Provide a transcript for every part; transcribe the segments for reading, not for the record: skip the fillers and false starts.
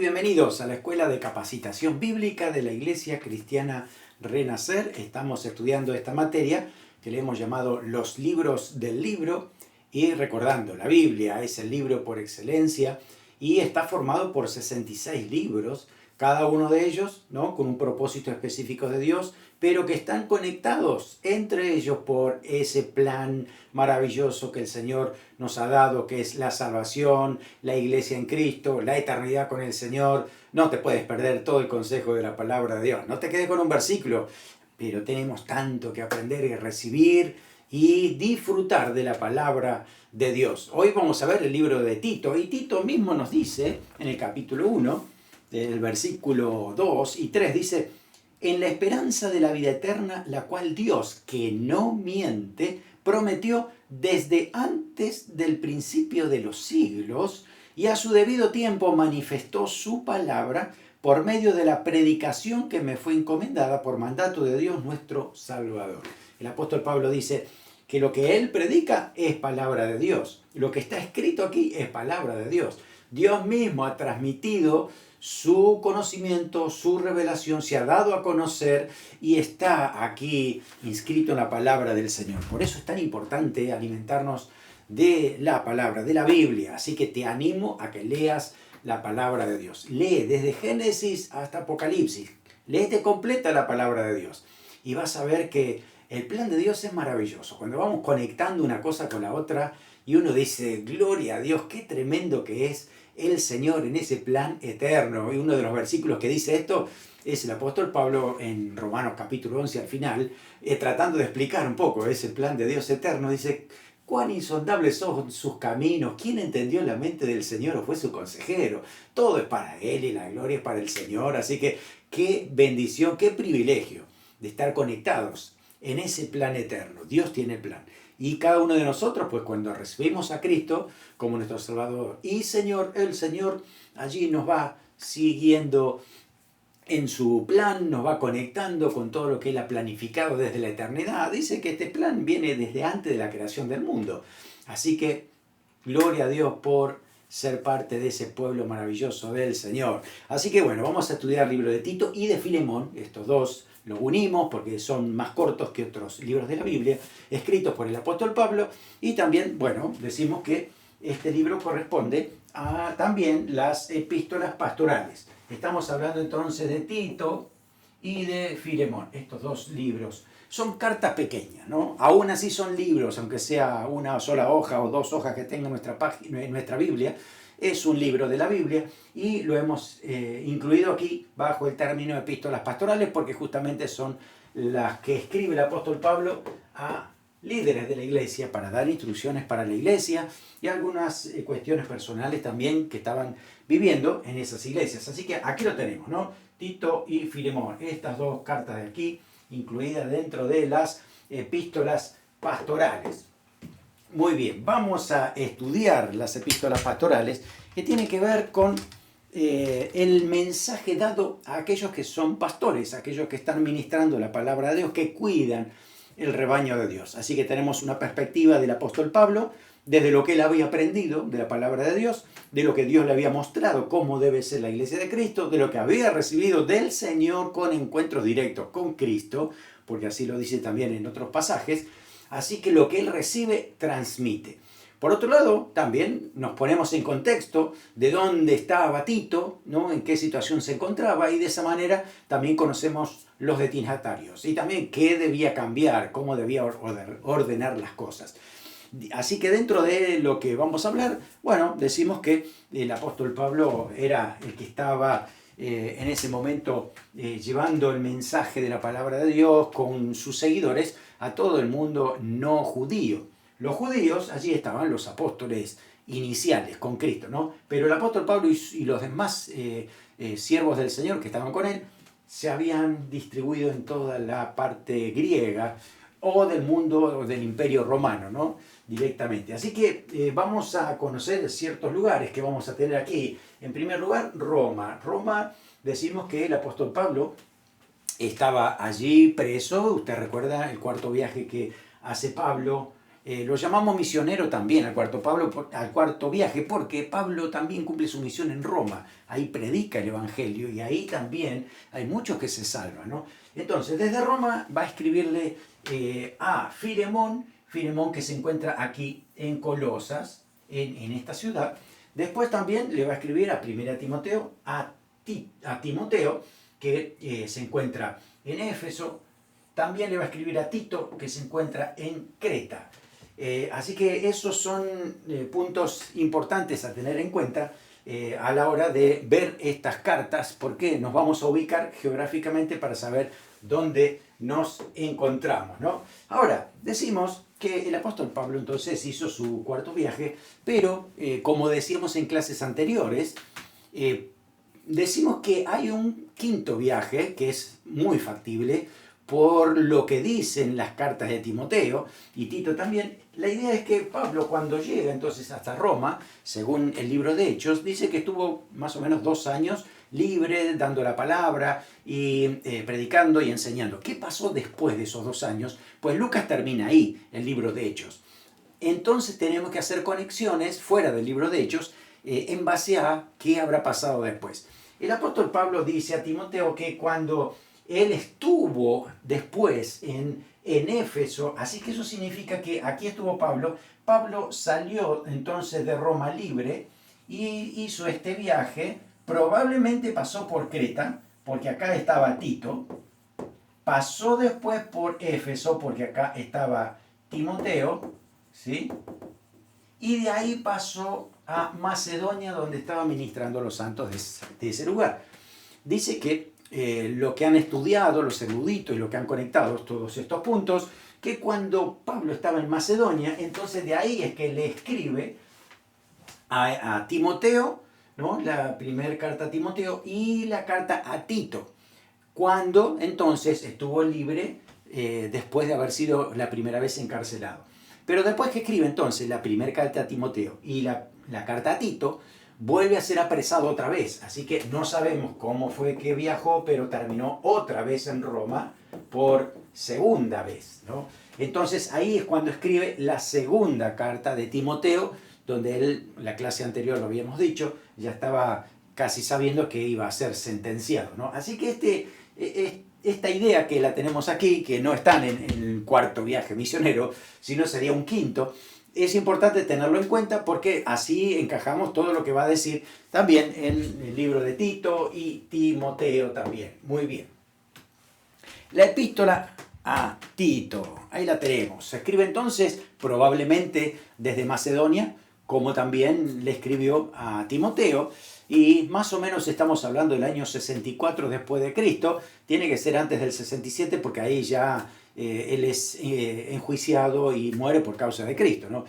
bienvenidos a la Escuela de Capacitación Bíblica de la Iglesia Cristiana Renacer. Estamos estudiando esta materia que le hemos llamado los libros del libro y recordando, la Biblia es el libro por excelencia y está formado por 66 libros, cada uno de ellos, ¿no?, con un propósito específico de Dios, pero que están conectados entre ellos por ese plan maravilloso que el Señor nos ha dado, que es la salvación, la iglesia en Cristo, la eternidad con el Señor. No te puedes perder todo el consejo de la palabra de Dios. No te quedes con un versículo, pero tenemos tanto que aprender y recibir y disfrutar de la palabra de Dios. Hoy vamos a ver el libro de Tito, y Tito mismo nos dice en el capítulo 1, del versículo 2 y 3, dice: en la esperanza de la vida eterna, la cual Dios, que no miente, prometió desde antes del principio de los siglos, y a su debido tiempo manifestó su palabra por medio de la predicación que me fue encomendada por mandato de Dios nuestro Salvador. El apóstol Pablo dice que lo que él predica es palabra de Dios. Lo que está escrito aquí es palabra de Dios. Dios mismo ha transmitido su conocimiento, su revelación, se ha dado a conocer y está aquí inscrito en la palabra del Señor. Por eso es tan importante alimentarnos de la palabra, de la Biblia. Así que te animo a que leas la palabra de Dios. Lee desde Génesis hasta Apocalipsis. Léete completa la palabra de Dios y vas a ver que el plan de Dios es maravilloso. Cuando vamos conectando una cosa con la otra y uno dice, gloria a Dios, qué tremendo que es el Señor en ese plan eterno. Y uno de los versículos que dice esto es el apóstol Pablo en Romanos capítulo 11 al final, tratando de explicar un poco ese plan de Dios eterno. Dice: cuán insondables son sus caminos, ¿quién entendió la mente del Señor o fue su consejero? Todo es para Él y la gloria es para el Señor. Así que qué bendición, qué privilegio de estar conectados en ese plan eterno. Dios tiene plan. Y cada uno de nosotros, pues cuando recibimos a Cristo como nuestro Salvador y Señor, el Señor allí nos va siguiendo en su plan, nos va conectando con todo lo que Él ha planificado desde la eternidad. Dice que este plan viene desde antes de la creación del mundo. Así que, gloria a Dios por ser parte de ese pueblo maravilloso del Señor. Así que bueno, vamos a estudiar el libro de Tito y de Filemón, estos dos los unimos porque son más cortos que otros libros de la Biblia, escritos por el apóstol Pablo, y también, bueno, decimos que este libro corresponde a también las epístolas pastorales. Estamos hablando entonces de Tito y de Filemón. Estos dos libros son cartas pequeñas, ¿no? Aún así son libros, aunque sea una sola hoja o dos hojas que tenga nuestra Biblia. Es un libro de la Biblia y lo hemos incluido aquí bajo el término epístolas pastorales porque justamente son las que escribe el apóstol Pablo a líderes de la iglesia para dar instrucciones para la iglesia y algunas cuestiones personales también que estaban viviendo en esas iglesias. Así que aquí lo tenemos, ¿no? Tito y Filemón, estas dos cartas de aquí incluidas dentro de las epístolas pastorales. Muy bien, vamos a estudiar las epístolas pastorales que tienen que ver con el mensaje dado a aquellos que son pastores, aquellos que están ministrando la palabra de Dios, que cuidan el rebaño de Dios. Así que tenemos una perspectiva del apóstol Pablo, desde lo que él había aprendido de la palabra de Dios, de lo que Dios le había mostrado, cómo debe ser la iglesia de Cristo, de lo que había recibido del Señor con encuentros directos con Cristo, porque así lo dice también en otros pasajes. Así que lo que él recibe, transmite. Por otro lado, también nos ponemos en contexto de dónde estaba Tito, ¿no?, en qué situación se encontraba, y de esa manera también conocemos los destinatarios y también qué debía cambiar, cómo debía ordenar las cosas. Así que dentro de lo que vamos a hablar, bueno, decimos que el apóstol Pablo era el que estaba en ese momento llevando el mensaje de la palabra de Dios con sus seguidores a todo el mundo no judío. Los judíos, allí estaban los apóstoles iniciales con Cristo, ¿no? Pero el apóstol Pablo y los demás siervos del Señor que estaban con él se habían distribuido en toda la parte griega o del mundo o del imperio romano, ¿no?, directamente. Así que vamos a conocer ciertos lugares que vamos a tener aquí. En primer lugar, Roma. Roma, decimos que el apóstol Pablo estaba allí preso. Usted recuerda el cuarto viaje que hace Pablo Lo llamamos misionero también al cuarto viaje, porque Pablo también cumple su misión en Roma. Ahí predica el Evangelio y ahí también hay muchos que se salvan, ¿no? Entonces, desde Roma va a escribirle a Filemón, que se encuentra aquí en Colosas, en esta ciudad. Después también le va a escribir a 1 Timoteo, a Timoteo, que se encuentra en Éfeso. También le va a escribir a Tito, que se encuentra en Creta. Así que esos son puntos importantes a tener en cuenta a la hora de ver estas cartas, porque nos vamos a ubicar geográficamente para saber dónde nos encontramos, ¿no? Ahora, decimos que el apóstol Pablo entonces hizo su cuarto viaje, pero como decíamos en clases anteriores, decimos que hay un quinto viaje que es muy factible por lo que dicen las cartas de Timoteo y Tito también. La idea es que Pablo, cuando llega entonces hasta Roma, según el libro de Hechos, dice que estuvo más o menos 2 años libre, dando la palabra y predicando y enseñando. ¿Qué pasó después de esos 2 años? Pues Lucas termina ahí, el libro de Hechos. Entonces tenemos que hacer conexiones fuera del libro de Hechos en base a qué habrá pasado después. El apóstol Pablo dice a Timoteo que cuando él estuvo después en Éfeso, así que eso significa que aquí estuvo Pablo. Pablo salió entonces de Roma libre y hizo este viaje. Probablemente pasó por Creta, porque acá estaba Tito. Pasó después por Éfeso, porque acá estaba Timoteo, ¿sí? Y de ahí pasó a Macedonia, donde estaba ministrando a los santos de ese lugar. Dice que lo que han estudiado, los eruditos y lo que han conectado todos estos puntos, que cuando Pablo estaba en Macedonia, entonces de ahí es que le escribe a Timoteo, ¿no? La primera carta a Timoteo y la carta a Tito, cuando entonces estuvo libre después de haber sido la primera vez encarcelado. Pero después que escribe entonces la primera carta a Timoteo y la carta a Tito, vuelve a ser apresado otra vez. Así que no sabemos cómo fue que viajó, pero terminó otra vez en Roma por segunda vez, ¿no? Entonces ahí es cuando escribe la segunda carta de Timoteo, donde él, la clase anterior lo habíamos dicho, ya estaba casi sabiendo que iba a ser sentenciado, ¿no? Así que esta idea que la tenemos aquí, que no está en el cuarto viaje misionero, sino sería un quinto, es importante tenerlo en cuenta porque así encajamos todo lo que va a decir también en el libro de Tito y Timoteo también. Muy bien. La epístola a Tito, ahí la tenemos. Se escribe entonces probablemente desde Macedonia, como también le escribió a Timoteo, y más o menos estamos hablando del año 64 después de Cristo. Tiene que ser antes del 67 porque ahí ya él es enjuiciado y muere por causa de Cristo, ¿no?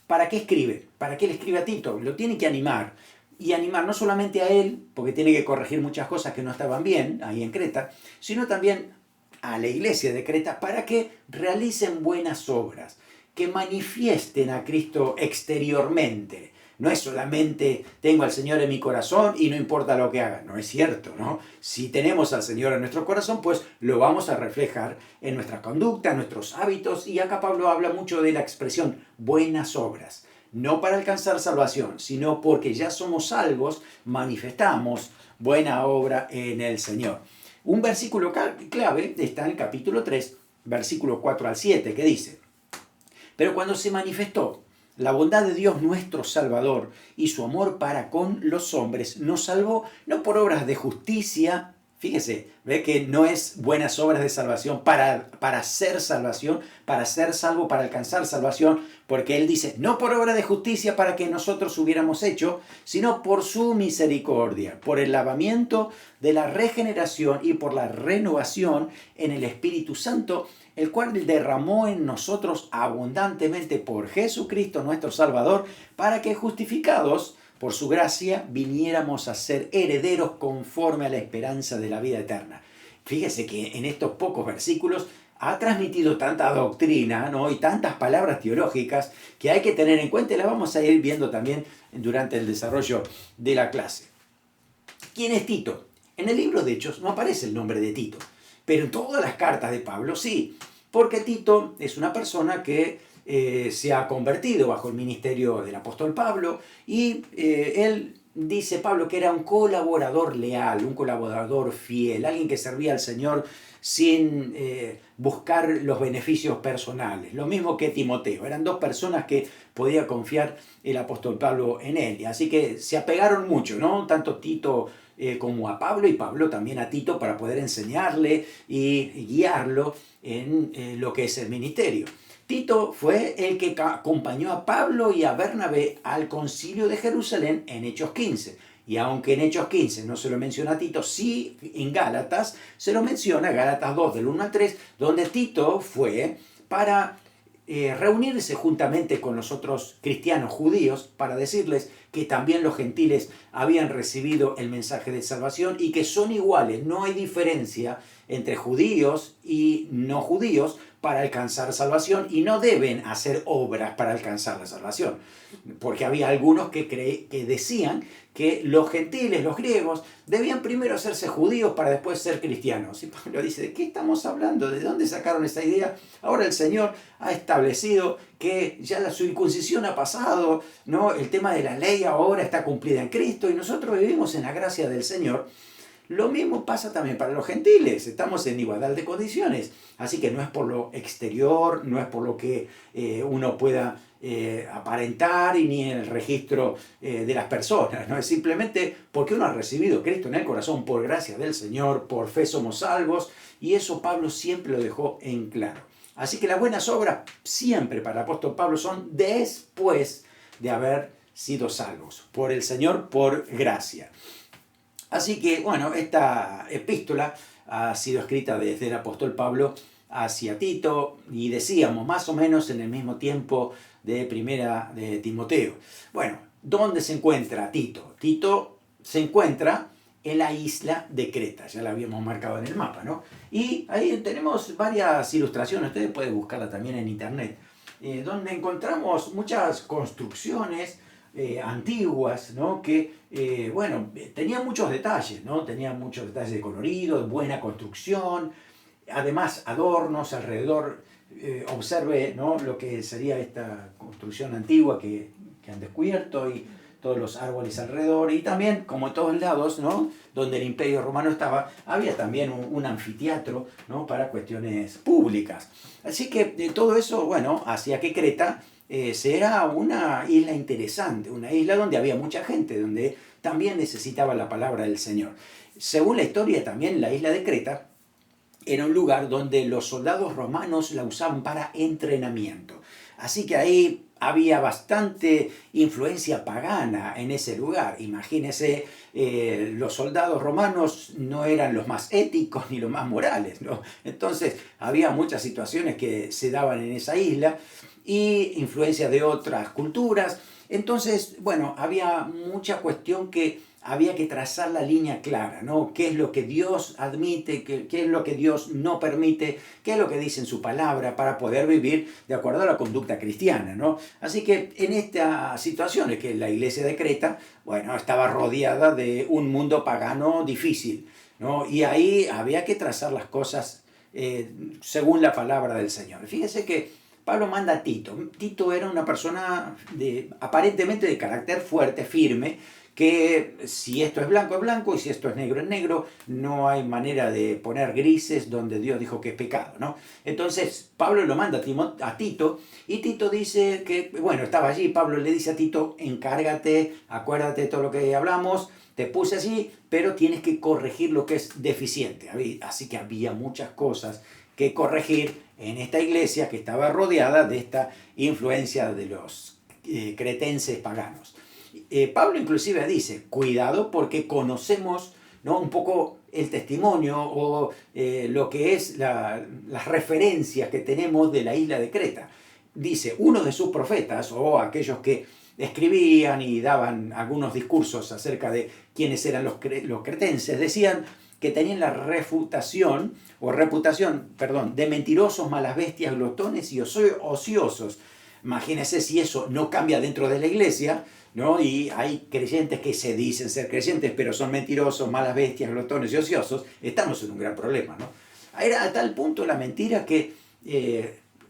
¿Para qué escribe? ¿Para qué le escribe a Tito? Lo tiene que animar. Y animar no solamente a él, porque tiene que corregir muchas cosas que no estaban bien ahí en Creta, sino también a la iglesia de Creta para que realicen buenas obras, que manifiesten a Cristo exteriormente. No es solamente tengo al Señor en mi corazón y no importa lo que haga. No es cierto, ¿no? Si tenemos al Señor en nuestro corazón, pues lo vamos a reflejar en nuestra conducta, en nuestros hábitos. Y acá Pablo habla mucho de la expresión buenas obras. No para alcanzar salvación, sino porque ya somos salvos, manifestamos buena obra en el Señor. Un versículo clave está en el capítulo 3, versículo 4 al 7, que dice: pero cuando se manifestó la bondad de Dios nuestro Salvador y su amor para con los hombres, nos salvó no por obras de justicia. Fíjese, ve que no es buenas obras de salvación para hacer salvación, para ser salvo, para alcanzar salvación, porque él dice, no por obra de justicia para que nosotros hubiéramos hecho, sino por su misericordia, por el lavamiento de la regeneración y por la renovación en el Espíritu Santo, el cual derramó en nosotros abundantemente por Jesucristo nuestro Salvador, para que justificados por su gracia viniéramos a ser herederos conforme a la esperanza de la vida eterna. Fíjese que en estos pocos versículos ha transmitido tanta doctrina, ¿no? Y tantas palabras teológicas que hay que tener en cuenta y las vamos a ir viendo también durante el desarrollo de la clase. ¿Quién es Tito? En el libro de Hechos no aparece el nombre de Tito, pero en todas las cartas de Pablo sí, porque Tito es una persona que se ha convertido bajo el ministerio del apóstol Pablo y él dice Pablo que era un colaborador leal, un colaborador fiel, alguien que servía al Señor sin buscar los beneficios personales. Lo mismo que Timoteo, eran dos personas que podía confiar el apóstol Pablo en él. Así que se apegaron mucho, ¿no? Tanto Tito como a Pablo y Pablo también a Tito para poder enseñarle y guiarlo en lo que es el ministerio. Tito fue el que acompañó a Pablo y a Bernabé al concilio de Jerusalén en Hechos 15. Y aunque en Hechos 15 no se lo menciona a Tito, sí en Gálatas se lo menciona, Gálatas 2 del 1 al 3, donde Tito fue para reunirse juntamente con los otros cristianos judíos para decirles que también los gentiles habían recibido el mensaje de salvación y que son iguales, no hay diferencia entre judíos y no judíos para alcanzar salvación y no deben hacer obras para alcanzar la salvación. Porque había algunos que decían que los gentiles, los griegos, debían primero hacerse judíos para después ser cristianos. Y Pablo dice, ¿de qué estamos hablando? ¿De dónde sacaron esa idea? Ahora el Señor ha establecido que ya la circuncisión ha pasado, ¿no? El tema de la ley ahora está cumplida en Cristo y nosotros vivimos en la gracia del Señor. Lo mismo pasa también para los gentiles, estamos en igualdad de condiciones, así que no es por lo exterior, no es por lo que uno pueda aparentar y ni en el registro de las personas, ¿no? Es simplemente porque uno ha recibido a Cristo en el corazón por gracia del Señor, por fe somos salvos, y eso Pablo siempre lo dejó en claro. Así que las buenas obras siempre para el apóstol Pablo son después de haber sido salvos por el Señor, por gracia. Así que, bueno, esta epístola ha sido escrita desde el apóstol Pablo hacia Tito y decíamos más o menos en el mismo tiempo de primera de Timoteo. Bueno, ¿dónde se encuentra Tito? Tito se encuentra en la isla de Creta, ya la habíamos marcado en el mapa, ¿no? Y ahí tenemos varias ilustraciones, ustedes pueden buscarla también en internet, donde encontramos muchas construcciones antiguas, ¿no? Que, bueno, tenían muchos detalles, ¿no? Tenían muchos detalles de colorido, de buena construcción, además adornos alrededor. Observe, ¿no? Lo que sería esta construcción antigua que han descubierto y todos los árboles alrededor. Y también, como en todos lados, ¿no? Donde el Imperio Romano estaba, había también un anfiteatro, ¿no? Para cuestiones públicas. Así que todo eso, bueno, hacía que Creta sea una isla interesante, una isla donde había mucha gente, donde también necesitaba la palabra del Señor. Según la historia, también la isla de Creta era un lugar donde los soldados romanos la usaban para entrenamiento. Así que ahí había bastante influencia pagana en ese lugar. Imagínense, los soldados romanos no eran los más éticos ni los más morales, ¿no? Entonces había muchas situaciones que se daban en esa isla y influencia de otras culturas. Entonces, bueno, había mucha cuestión que había que trazar la línea clara, ¿no? ¿Qué es lo que Dios admite? ¿Qué es lo que Dios no permite? ¿Qué es lo que dice en su palabra para poder vivir de acuerdo a la conducta cristiana, ¿no? Así que en esta situación es que la iglesia de Creta, bueno, estaba rodeada de un mundo pagano difícil, ¿no? Y ahí había que trazar las cosas según la palabra del Señor. Fíjense que Pablo manda a Tito. Tito era una persona aparentemente de carácter fuerte, firme, que si esto es blanco y si esto es negro, no hay manera de poner grises donde Dios dijo que es pecado, ¿no? Entonces Pablo lo manda a Tito y Tito dice que, bueno, estaba allí, Pablo le dice a Tito, encárgate, acuérdate de todo lo que hablamos, te puse así, pero tienes que corregir lo que es deficiente. Así que había muchas cosas que corregir en esta iglesia que estaba rodeada de esta influencia de los cretenses paganos. Pablo inclusive dice, cuidado porque conocemos, ¿no? Un poco el testimonio o lo que es las referencias que tenemos de la isla de Creta. Dice, uno de sus profetas o aquellos que escribían y daban algunos discursos acerca de quiénes eran los cretenses, decían que tenían la reputación de mentirosos, malas bestias, glotones y ociosos. Imagínense si eso no cambia dentro de la iglesia, ¿no? Y hay creyentes que se dicen ser creyentes, pero son mentirosos, malas bestias, glotones y ociosos. Estamos en un gran problema, ¿no? Era a tal punto la mentira que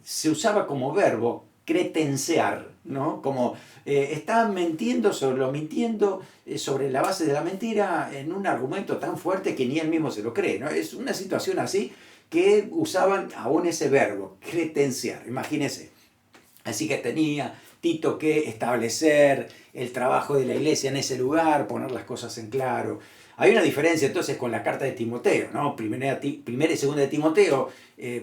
se usaba como verbo cretensear, ¿no? Como está mintiendo sobre la base de la mentira en un argumento tan fuerte que ni él mismo se lo cree, ¿no? Es una situación así que usaban aún ese verbo, cretensear, imagínense. Así que tenía Tito que establecer el trabajo de la iglesia en ese lugar, poner las cosas en claro. Hay una diferencia entonces con la carta de Timoteo, ¿no? Primera y segunda de Timoteo,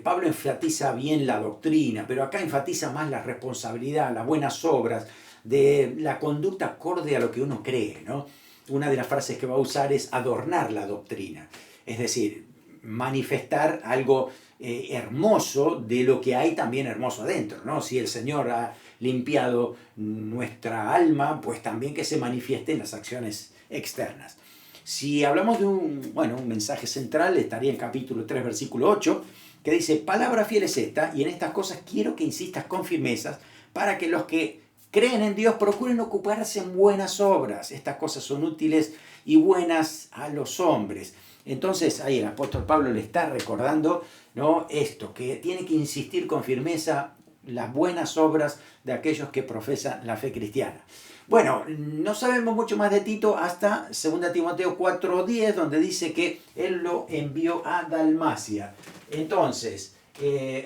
Pablo enfatiza bien la doctrina, pero acá enfatiza más la responsabilidad, las buenas obras, de la conducta acorde a lo que uno cree, ¿no? Una de las frases que va a usar es adornar la doctrina, es decir, manifestar algo hermoso de lo que hay también hermoso adentro, ¿no? Si el Señor ha limpiado nuestra alma, pues también que se manifieste en las acciones externas. Si hablamos de un mensaje central, estaría en capítulo 3, versículo 8, que dice, palabra fiel es esta, y en estas cosas quiero que insistas con firmezas, para que los que creen en Dios procuren ocuparse en buenas obras. Estas cosas son útiles y buenas a los hombres. Entonces ahí el apóstol Pablo le está recordando, ¿no?, esto, que tiene que insistir con firmeza las buenas obras de aquellos que profesan la fe cristiana. Bueno, no sabemos mucho más de Tito hasta 2 Timoteo 4:10, donde dice que él lo envió a Dalmacia. Entonces,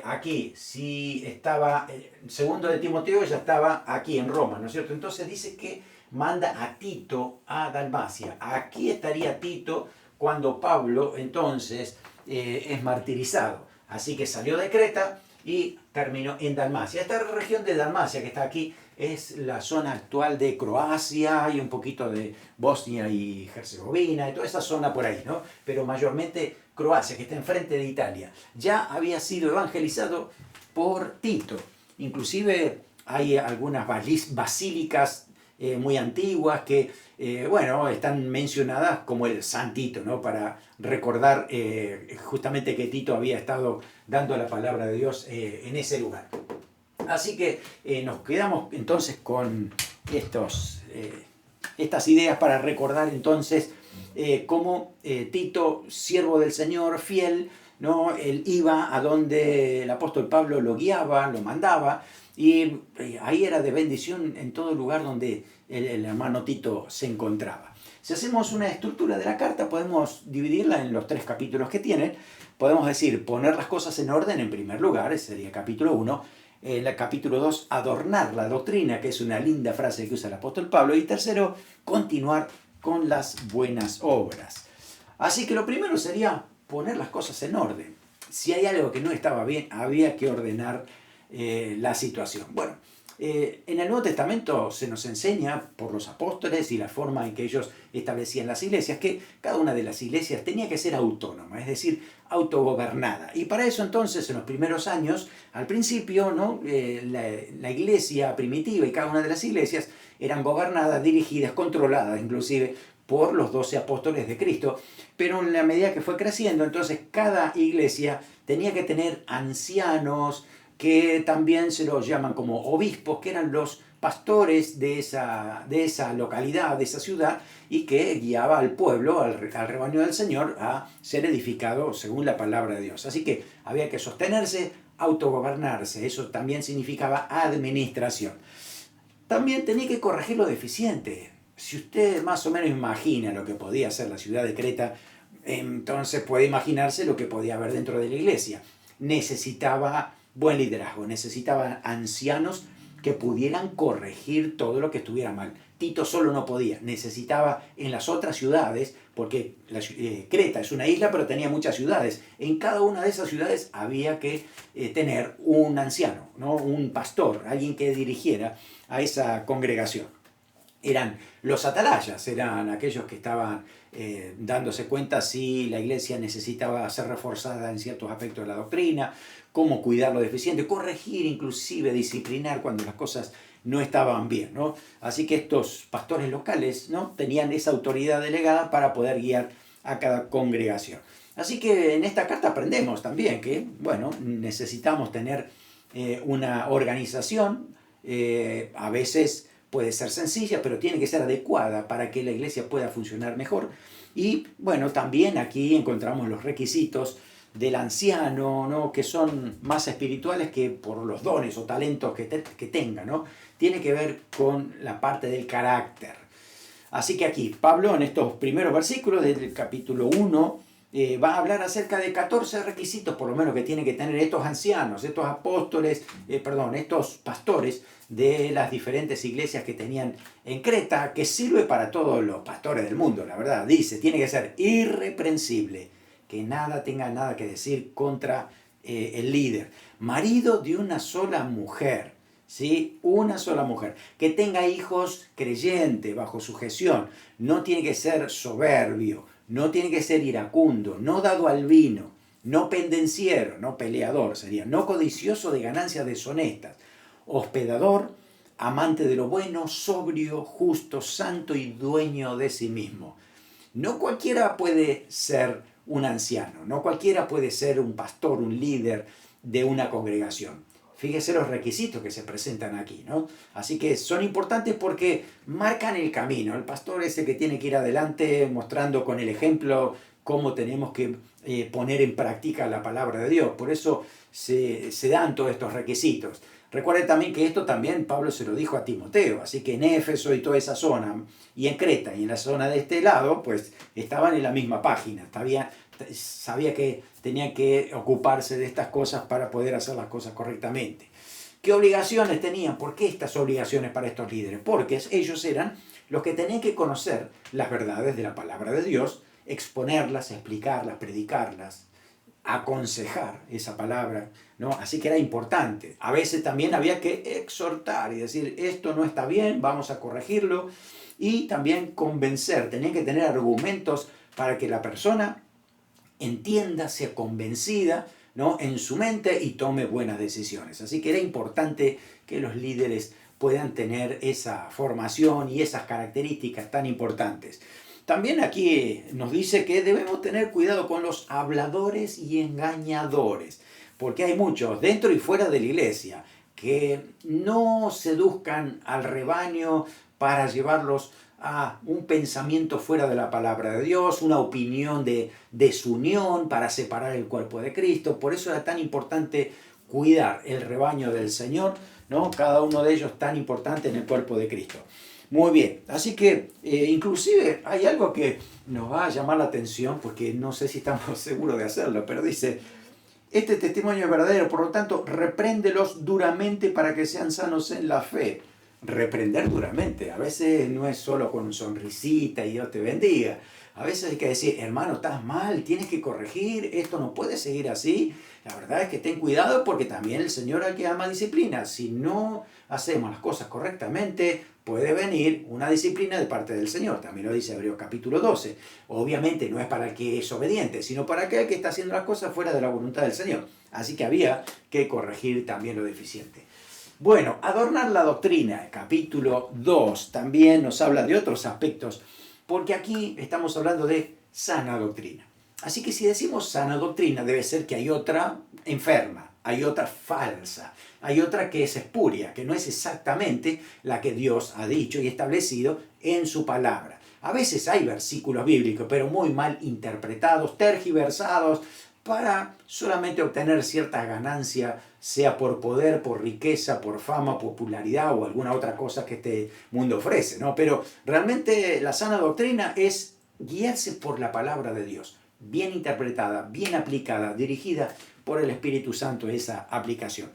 aquí, si estaba, segundo de Timoteo ya estaba aquí en Roma, ¿no es cierto? Entonces dice que manda a Tito a Dalmacia. Aquí estaría Tito cuando Pablo entonces es martirizado. Así que salió de Creta y terminó en Dalmacia. Esta región de Dalmacia que está aquí es la zona actual de Croacia y un poquito de Bosnia y Herzegovina y toda esa zona por ahí, ¿no? Pero mayormente Croacia, que está enfrente de Italia. Ya había sido evangelizado por Tito. Inclusive hay algunas basílicas muy antiguas que, están mencionadas como el San Tito, ¿no? Para recordar justamente que Tito había estado dando la palabra de Dios en ese lugar. Así que nos quedamos entonces con estas ideas para recordar entonces cómo Tito, siervo del Señor, fiel, ¿no? Él iba a donde el apóstol Pablo lo guiaba, lo mandaba, y ahí era de bendición en todo lugar donde el hermano Tito se encontraba. Si hacemos una estructura de la carta, podemos dividirla en los 3 capítulos que tiene. Podemos decir, poner las cosas en orden en primer lugar, ese sería el capítulo 1. El capítulo 2, adornar la doctrina, que es una linda frase que usa el apóstol Pablo. Y tercero, continuar con las buenas obras. Así que lo primero sería poner las cosas en orden. Si hay algo que no estaba bien, había que ordenar la situación. Bueno, en el Nuevo Testamento se nos enseña por los apóstoles y la forma en que ellos establecían las iglesias, que cada una de las iglesias tenía que ser autónoma, es decir, autogobernada. Y para eso entonces, en los primeros años, al principio, ¿no?, la iglesia primitiva y cada una de las iglesias eran gobernadas, dirigidas, controladas inclusive por los 12 apóstoles de Cristo. Pero en la medida que fue creciendo, entonces cada iglesia tenía que tener ancianos, que también se los llaman como obispos, que eran los pastores de esa localidad, de esa ciudad, y que guiaba al pueblo, al rebaño del Señor, a ser edificado según la palabra de Dios. Así que había que sostenerse, autogobernarse. Eso también significaba administración. También tenía que corregir lo deficiente. Si usted más o menos imagina lo que podía ser la ciudad de Creta, entonces puede imaginarse lo que podía haber dentro de la iglesia. Necesitaba buen liderazgo, necesitaba ancianos que pudieran corregir todo lo que estuviera mal. Tito solo no podía, necesitaba en las otras ciudades, porque Creta es una isla, pero tenía muchas ciudades. En cada una de esas ciudades había que tener un anciano, ¿no?, un pastor, alguien que dirigiera a esa congregación. Eran los atalayas, eran aquellos que estaban dándose cuenta si la iglesia necesitaba ser reforzada en ciertos aspectos de la doctrina, cómo cuidar lo deficiente, corregir, inclusive disciplinar cuando las cosas no estaban bien, ¿no? Así que estos pastores locales, ¿no?, tenían esa autoridad delegada para poder guiar a cada congregación. Así que en esta carta aprendemos también que, necesitamos tener una organización, a veces puede ser sencilla, pero tiene que ser adecuada para que la iglesia pueda funcionar mejor. Y también aquí encontramos los requisitos del anciano, ¿no? Que son más espirituales que por los dones o talentos que tenga, ¿no? Tiene que ver con la parte del carácter. Así que aquí Pablo, en estos primeros versículos del capítulo 1, va a hablar acerca de 14 requisitos, por lo menos, que tienen que tener estos ancianos, estos apóstoles, estos pastores de las diferentes iglesias que tenían en Creta, que sirve para todos los pastores del mundo, la verdad. Dice, tiene que ser irreprensible, que nada tenga nada que decir contra el líder. Marido de una sola mujer, ¿sí? Una sola mujer. Que tenga hijos creyentes, bajo sujeción. No tiene que ser soberbio, no tiene que ser iracundo, no dado al vino, no pendenciero, no peleador sería, no codicioso de ganancias deshonestas, hospedador, amante de lo bueno, sobrio, justo, santo y dueño de sí mismo. No cualquiera puede ser un anciano, no cualquiera puede ser un pastor, un líder de una congregación. Fíjese los requisitos que se presentan aquí, ¿no? Así que son importantes porque marcan el camino. El pastor es el que tiene que ir adelante mostrando con el ejemplo cómo tenemos que poner en práctica la palabra de Dios. Por eso se dan todos estos requisitos. Recuerden también que esto también Pablo se lo dijo a Timoteo, así que en Éfeso y toda esa zona, y en Creta y en la zona de este lado, pues estaban en la misma página. Sabía que tenían que ocuparse de estas cosas para poder hacer las cosas correctamente. ¿Qué obligaciones tenían? ¿Por qué estas obligaciones para estos líderes? Porque ellos eran los que tenían que conocer las verdades de la palabra de Dios, exponerlas, explicarlas, predicarlas, aconsejar esa palabra, ¿no? Así que era importante. A veces también había que exhortar y decir, esto no está bien, vamos a corregirlo, y también convencer, tenían que tener argumentos para que la persona entienda, sea convencida, ¿no? En su mente y tome buenas decisiones. Así que era importante que los líderes puedan tener esa formación y esas características tan importantes. También aquí nos dice que debemos tener cuidado con los habladores y engañadores, porque hay muchos dentro y fuera de la iglesia que no seduzcan al rebaño para llevarlos a un pensamiento fuera de la palabra de Dios, una opinión de desunión para separar el cuerpo de Cristo. Por eso era tan importante cuidar el rebaño del Señor, ¿no? Cada uno de ellos tan importante en el cuerpo de Cristo. Muy bien, así que inclusive hay algo que nos va a llamar la atención, porque no sé si estamos seguros de hacerlo, pero dice, este testimonio es verdadero, por lo tanto, repréndelos duramente para que sean sanos en la fe. Reprender duramente, a veces no es solo con sonrisita y Dios te bendiga. A veces hay que decir, hermano, estás mal, tienes que corregir, esto no puede seguir así. La verdad es que ten cuidado porque también el Señor al que ama disciplina. Si no hacemos las cosas correctamente, puede venir una disciplina de parte del Señor. También lo dice Hebreos capítulo 12. Obviamente no es para el que es obediente, sino para aquel que está haciendo las cosas fuera de la voluntad del Señor. Así que había que corregir también lo deficiente. Bueno, adornar la doctrina, capítulo 2, también nos habla de otros aspectos, porque aquí estamos hablando de sana doctrina. Así que si decimos sana doctrina, debe ser que hay otra enferma, hay otra falsa, hay otra que es espuria, que no es exactamente la que Dios ha dicho y establecido en su palabra. A veces hay versículos bíblicos, pero muy mal interpretados, tergiversados, para solamente obtener cierta ganancia, sea por poder, por riqueza, por fama, popularidad o alguna otra cosa que este mundo ofrece, ¿no? Pero realmente la sana doctrina es guiarse por la palabra de Dios, bien interpretada, bien aplicada, dirigida por el Espíritu Santo esa aplicación.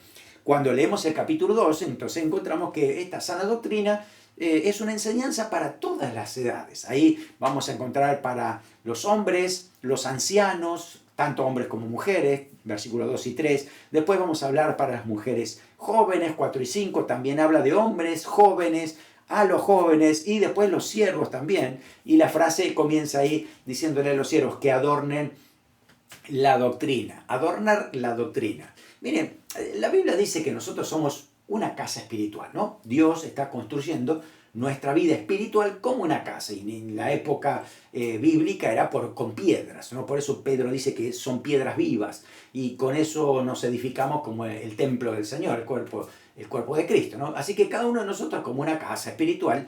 Cuando leemos el capítulo 2, entonces encontramos que esta sana doctrina es una enseñanza para todas las edades. Ahí vamos a encontrar para los hombres, los ancianos, tanto hombres como mujeres, versículos 2 y 3. Después vamos a hablar para las mujeres jóvenes, 4 y 5. También habla de hombres jóvenes, a los jóvenes y después los siervos también. Y la frase comienza ahí diciéndole a los siervos que adornen la doctrina. Adornar la doctrina. Miren, la Biblia dice que nosotros somos una casa espiritual, ¿no? Dios está construyendo nuestra vida espiritual como una casa, y en la época bíblica era con piedras, ¿no? Por eso Pedro dice que son piedras vivas, y con eso nos edificamos como el templo del Señor, el cuerpo de Cristo, ¿no? Así que cada uno de nosotros como una casa espiritual,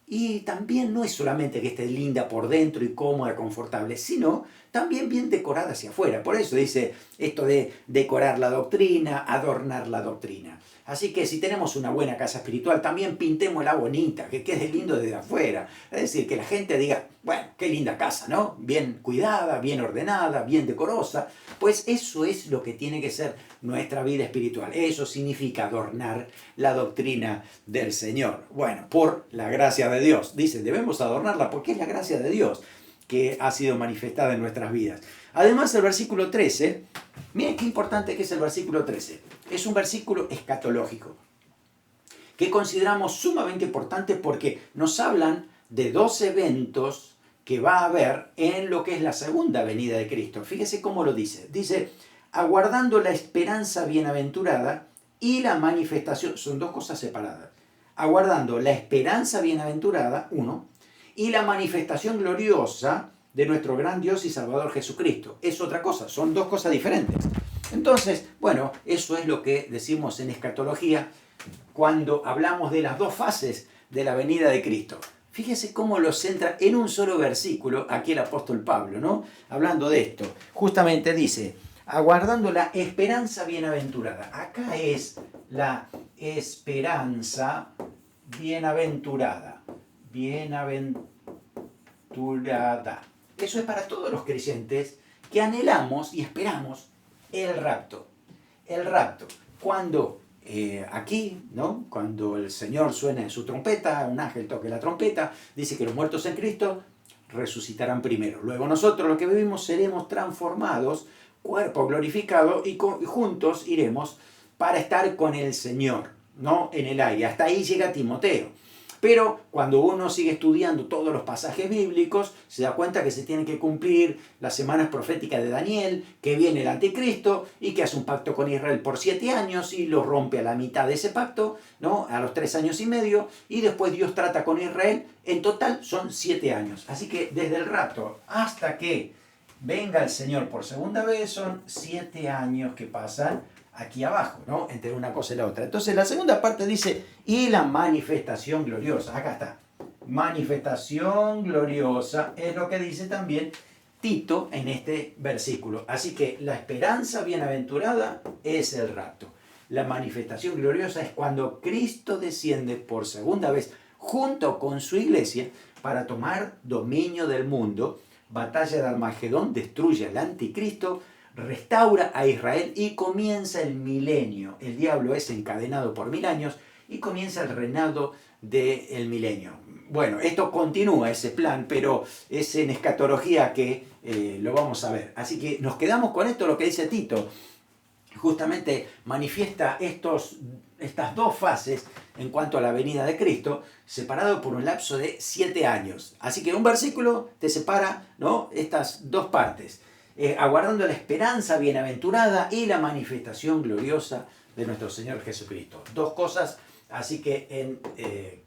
y también no es solamente que esté linda por dentro y cómoda, confortable, sino también bien decorada hacia afuera. Por eso dice esto de decorar la doctrina, adornar la doctrina. Así que si tenemos una buena casa espiritual, también pintémosla bonita, que quede lindo desde afuera. Es decir, que la gente diga, bueno, qué linda casa, ¿no? Bien cuidada, bien ordenada, bien decorosa. Pues eso es lo que tiene que ser nuestra vida espiritual. Eso significa adornar la doctrina del Señor. Bueno, por la gracia de Dios. Dice, debemos adornarla porque es la gracia de Dios que ha sido manifestada en nuestras vidas. Además, el versículo 13, miren qué importante que es el versículo 13. Es un versículo escatológico que consideramos sumamente importante porque nos hablan de dos eventos que va a haber en lo que es la segunda venida de Cristo. Fíjese cómo lo dice. Dice, aguardando la esperanza bienaventurada y la manifestación. Son dos cosas separadas. Aguardando la esperanza bienaventurada, uno, y la manifestación gloriosa de nuestro gran Dios y Salvador Jesucristo. Es otra cosa, son dos cosas diferentes. Entonces, bueno, eso es lo que decimos en escatología cuando hablamos de las dos fases de la venida de Cristo. Fíjese cómo lo centra en un solo versículo aquí el apóstol Pablo, ¿no? Hablando de esto, justamente dice, aguardando la esperanza bienaventurada. Acá es la esperanza bienaventurada. Bienaventurada. Eso es para todos los creyentes que anhelamos y esperamos el rapto. El rapto. Cuando aquí, ¿no? Cuando el Señor suene en su trompeta, un ángel toque la trompeta, dice que los muertos en Cristo resucitarán primero. Luego nosotros, los que vivimos, seremos transformados, cuerpo glorificado, y juntos iremos para estar con el Señor, ¿no? En el aire. Hasta ahí llega Timoteo. Pero cuando uno sigue estudiando todos los pasajes bíblicos, se da cuenta que se tienen que cumplir las semanas proféticas de Daniel, que viene el anticristo y que hace un pacto con Israel por 7 años y lo rompe a la mitad de ese pacto, ¿no? A los 3 años y medio, y después Dios trata con Israel. En total son 7 años. Así que desde el rapto hasta que venga el Señor por segunda vez son 7 años que pasan aquí abajo, ¿no? Entre una cosa y la otra. Entonces la segunda parte dice, y la manifestación gloriosa. Acá está. Manifestación gloriosa es lo que dice también Tito en este versículo. Así que la esperanza bienaventurada es el rapto. La manifestación gloriosa es cuando Cristo desciende por segunda vez junto con su iglesia para tomar dominio del mundo. Batalla de Armagedón, destruye al anticristo, restaura a Israel y comienza el milenio. El diablo es encadenado por 1000 años y comienza el reinado del milenio. Bueno, esto continúa ese plan, pero es en escatología que lo vamos a ver. Así que nos quedamos con esto, lo que dice Tito. Justamente manifiesta estas dos fases en cuanto a la venida de Cristo, separado por un lapso de 7 años. Así que un versículo te separa, ¿no?, estas dos partes. Aguardando la esperanza bienaventurada y la manifestación gloriosa de nuestro Señor Jesucristo. Dos cosas, así que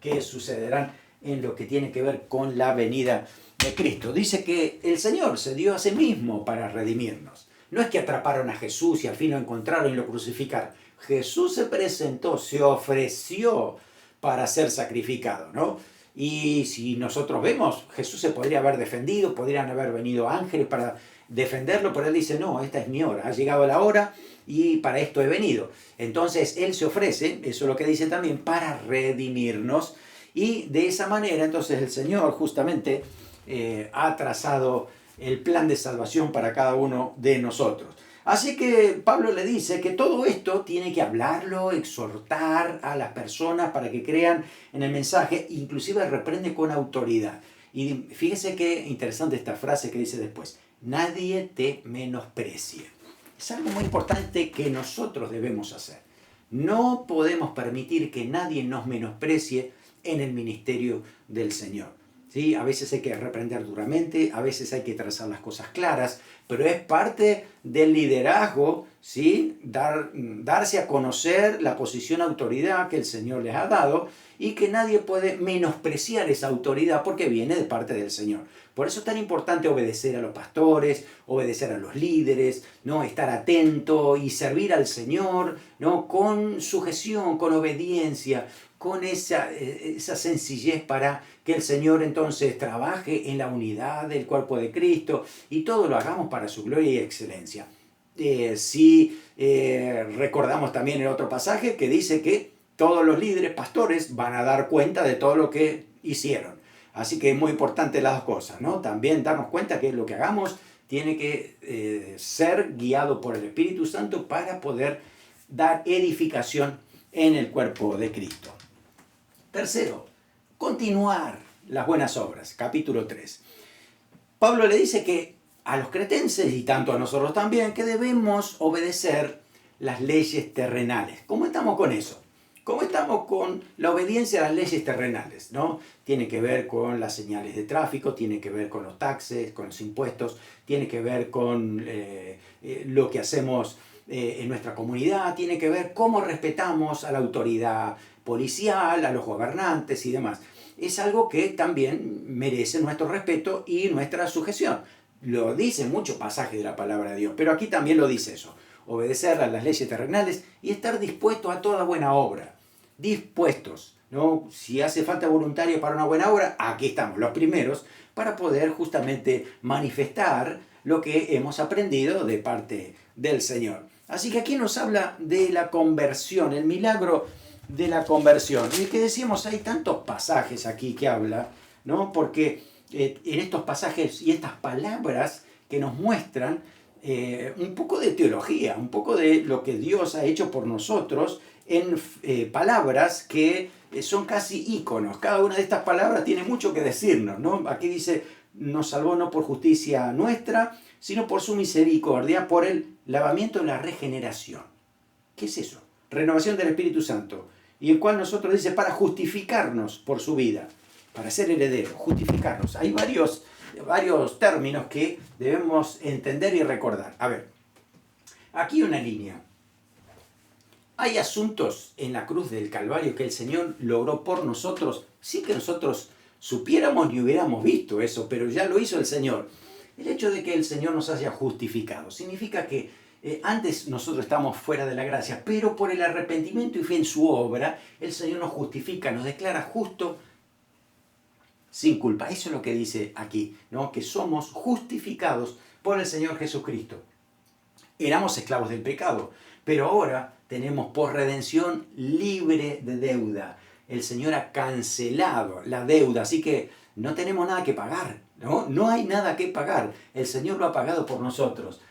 que sucederán en lo que tiene que ver con la venida de Cristo. Dice que el Señor se dio a sí mismo para redimirnos. No es que atraparon a Jesús y al fin lo encontraron y lo crucificaron. Jesús se presentó, se ofreció para ser sacrificado, ¿no? Y si nosotros vemos, Jesús se podría haber defendido, podrían haber venido ángeles para defenderlo, pero él dice, no, esta es mi hora, ha llegado la hora y para esto he venido. Entonces él se ofrece, eso es lo que dice también, para redimirnos, y de esa manera entonces el Señor justamente ha trazado el plan de salvación para cada uno de nosotros. Así que Pablo le dice que todo esto tiene que hablarlo, exhortar a las personas para que crean en el mensaje, inclusive reprende con autoridad. Y fíjese qué interesante esta frase que dice después, nadie te menosprecie. Es algo muy importante que nosotros debemos hacer. No podemos permitir que nadie nos menosprecie en el ministerio del Señor. ¿Sí? A veces hay que reprender duramente, a veces hay que trazar las cosas claras, pero es parte del liderazgo ¿sí? Darse a conocer la posición de autoridad que el Señor les ha dado y que nadie puede menospreciar esa autoridad porque viene de parte del Señor. Por eso es tan importante obedecer a los pastores, obedecer a los líderes, ¿no? Estar atento y servir al Señor, ¿no? Con sujeción, con obediencia, con esa sencillez para que el Señor entonces trabaje en la unidad del cuerpo de Cristo y todo lo hagamos para su gloria y excelencia. Recordamos también el otro pasaje que dice que todos los líderes, pastores, van a dar cuenta de todo lo que hicieron. Así que es muy importante las dos cosas, ¿no? También darnos cuenta que lo que hagamos tiene que ser guiado por el Espíritu Santo para poder dar edificación en el cuerpo de Cristo. Tercero, continuar las buenas obras. Capítulo 3. Pablo le dice que a los cretenses y tanto a nosotros también que debemos obedecer las leyes terrenales. ¿Cómo estamos con eso? ¿Cómo estamos con la obediencia a las leyes terrenales? ¿No? Tiene que ver con las señales de tráfico, tiene que ver con los taxes, con los impuestos, tiene que ver con lo que hacemos en nuestra comunidad, tiene que ver cómo respetamos a la autoridad policial, a los gobernantes y demás. Es algo que también merece nuestro respeto y nuestra sujeción. Lo dice muchos pasajes de la palabra de Dios, pero aquí también lo dice eso. Obedecer a las leyes terrenales y estar dispuesto a toda buena obra. Dispuestos, ¿no? Si hace falta voluntario para una buena obra, aquí estamos, los primeros, para poder justamente manifestar lo que hemos aprendido de parte del Señor. Así que aquí nos habla de la conversión, el milagro de la conversión. Y que decíamos, hay tantos pasajes aquí que habla, ¿no? Porque en estos pasajes y estas palabras que nos muestran un poco de teología, un poco de lo que Dios ha hecho por nosotros en palabras que son casi íconos. Cada una de estas palabras tiene mucho que decirnos, ¿no? Aquí dice, nos salvó no por justicia nuestra, sino por su misericordia, por el lavamiento de la regeneración. ¿Qué es eso? Renovación del Espíritu Santo. Y el cual nosotros dice, para justificarnos por su vida, para ser heredero, justificarnos. Hay varios términos que debemos entender y recordar. A ver, aquí una línea. Hay asuntos en la cruz del Calvario que el Señor logró por nosotros, sin que nosotros supiéramos ni hubiéramos visto eso, pero ya lo hizo el Señor. El hecho de que el Señor nos haya justificado significa que antes nosotros estamos fuera de la gracia, pero por el arrepentimiento y fe en su obra, el Señor nos justifica, nos declara justo sin culpa. Eso es lo que dice aquí, ¿no? Que somos justificados por el Señor Jesucristo. Éramos esclavos del pecado, pero ahora tenemos por redención libre de deuda. El Señor ha cancelado la deuda, así que no tenemos nada que pagar, ¿no? No hay nada que pagar. El Señor lo ha pagado por nosotros.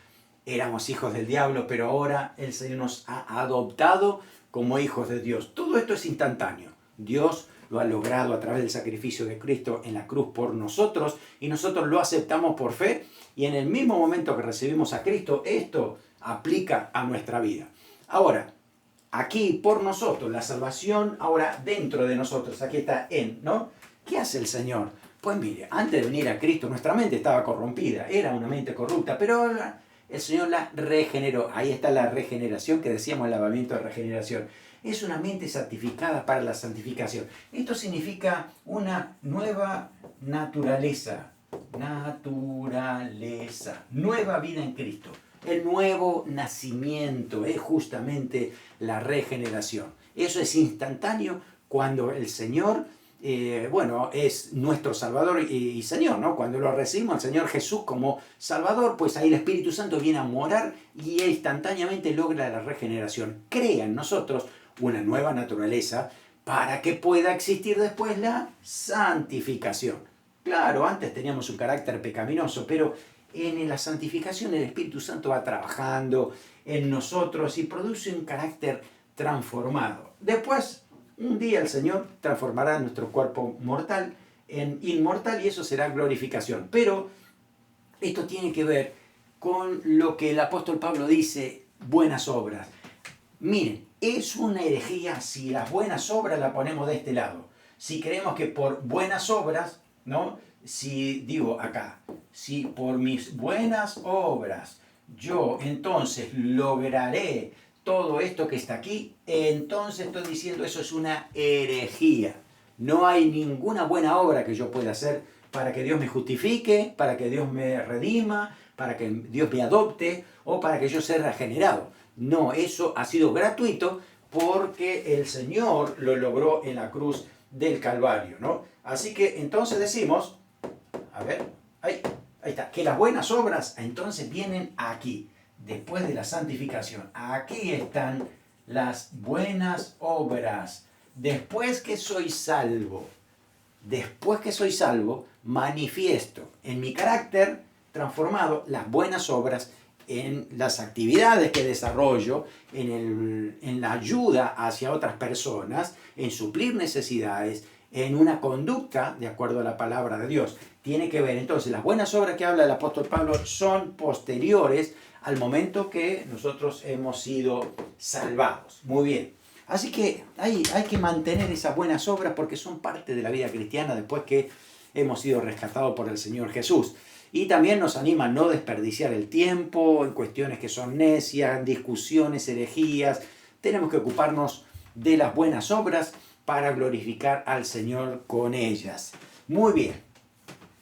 Éramos hijos del diablo, pero ahora el Señor nos ha adoptado como hijos de Dios. Todo esto es instantáneo. Dios lo ha logrado a través del sacrificio de Cristo en la cruz por nosotros y nosotros lo aceptamos por fe y en el mismo momento que recibimos a Cristo, esto aplica a nuestra vida. Ahora, aquí por nosotros, la salvación ahora dentro de nosotros, aquí está ¿no? ¿Qué hace el Señor? Pues mire, antes de venir a Cristo nuestra mente estaba corrompida, era una mente corrupta, pero ahora el Señor la regeneró. Ahí está la regeneración que decíamos, el lavamiento de regeneración. Es una mente santificada para la santificación. Esto significa una nueva naturaleza. Naturaleza. Nueva vida en Cristo. El nuevo nacimiento es justamente la regeneración. Eso es instantáneo cuando el Señor es nuestro Salvador y Señor, ¿no? Cuando lo recibimos al Señor Jesús como Salvador, pues ahí el Espíritu Santo viene a morar y instantáneamente logra la regeneración. Crea en nosotros una nueva naturaleza para que pueda existir después la santificación. Claro, antes teníamos un carácter pecaminoso, pero en la santificación el Espíritu Santo va trabajando en nosotros y produce un carácter transformado. Después, un día el Señor transformará nuestro cuerpo mortal en inmortal y eso será glorificación. Pero esto tiene que ver con lo que el apóstol Pablo dice, buenas obras. Miren, es una herejía si las buenas obras las ponemos de este lado. Si creemos que por buenas obras, ¿no? Si por mis buenas obras yo entonces lograré todo esto que está aquí, entonces estoy diciendo eso es una herejía. No hay ninguna buena obra que yo pueda hacer para que Dios me justifique, para que Dios me redima, para que Dios me adopte o para que yo sea regenerado. No, eso ha sido gratuito porque el Señor lo logró en la cruz del Calvario, ¿no? Así que entonces decimos, a ver, ahí está, que las buenas obras entonces vienen aquí, después de la santificación. Aquí están las buenas obras. Después que soy salvo, manifiesto en mi carácter transformado las buenas obras en las actividades que desarrollo, en la ayuda hacia otras personas, en suplir necesidades, en una conducta de acuerdo a la palabra de Dios. Tiene que ver, entonces, las buenas obras que habla el apóstol Pablo son posteriores al momento que nosotros hemos sido salvados. Muy bien. Así que hay que mantener esas buenas obras porque son parte de la vida cristiana después que hemos sido rescatados por el Señor Jesús. Y también nos anima a no desperdiciar el tiempo en cuestiones que son necias, discusiones, herejías. Tenemos que ocuparnos de las buenas obras para glorificar al Señor con ellas. Muy bien.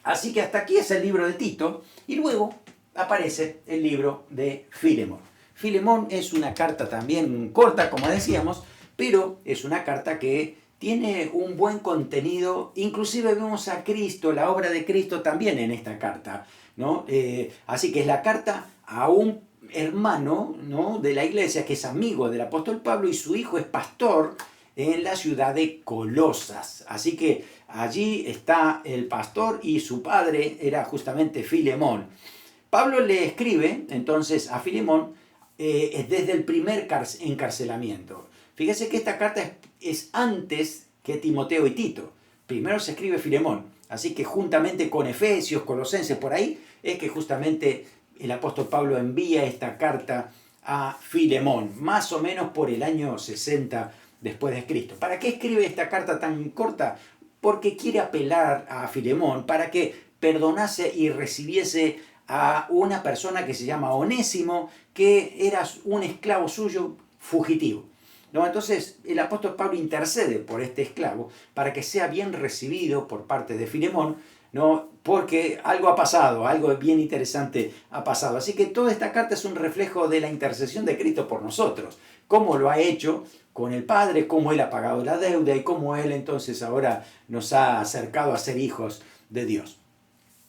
Así que hasta aquí es el libro de Tito y luego aparece el libro de Filemón. Filemón es una carta también corta, como decíamos, pero es una carta que tiene un buen contenido. Inclusive vemos a Cristo, la obra de Cristo también en esta carta, ¿no? Así que es la carta a un hermano, ¿no?, de la iglesia que es amigo del apóstol Pablo y su hijo es pastor en la ciudad de Colosas. Así que allí está el pastor y su padre era justamente Filemón. Pablo le escribe entonces a Filemón desde el primer encarcelamiento. Fíjese que esta carta es antes que Timoteo y Tito. Primero se escribe Filemón. Así que juntamente con Efesios, Colosenses, por ahí, es que justamente el apóstol Pablo envía esta carta a Filemón, más o menos por el año 60 después de Cristo. ¿Para qué escribe esta carta tan corta? Porque quiere apelar a Filemón para que perdonase y recibiese a una persona que se llama Onésimo, que era un esclavo suyo fugitivo. ¿No? Entonces el apóstol Pablo intercede por este esclavo para que sea bien recibido por parte de Filemón, ¿no? Porque algo ha pasado, algo bien interesante ha pasado. Así que toda esta carta es un reflejo de la intercesión de Cristo por nosotros, cómo lo ha hecho con el Padre, cómo Él ha pagado la deuda y cómo Él entonces ahora nos ha acercado a ser hijos de Dios.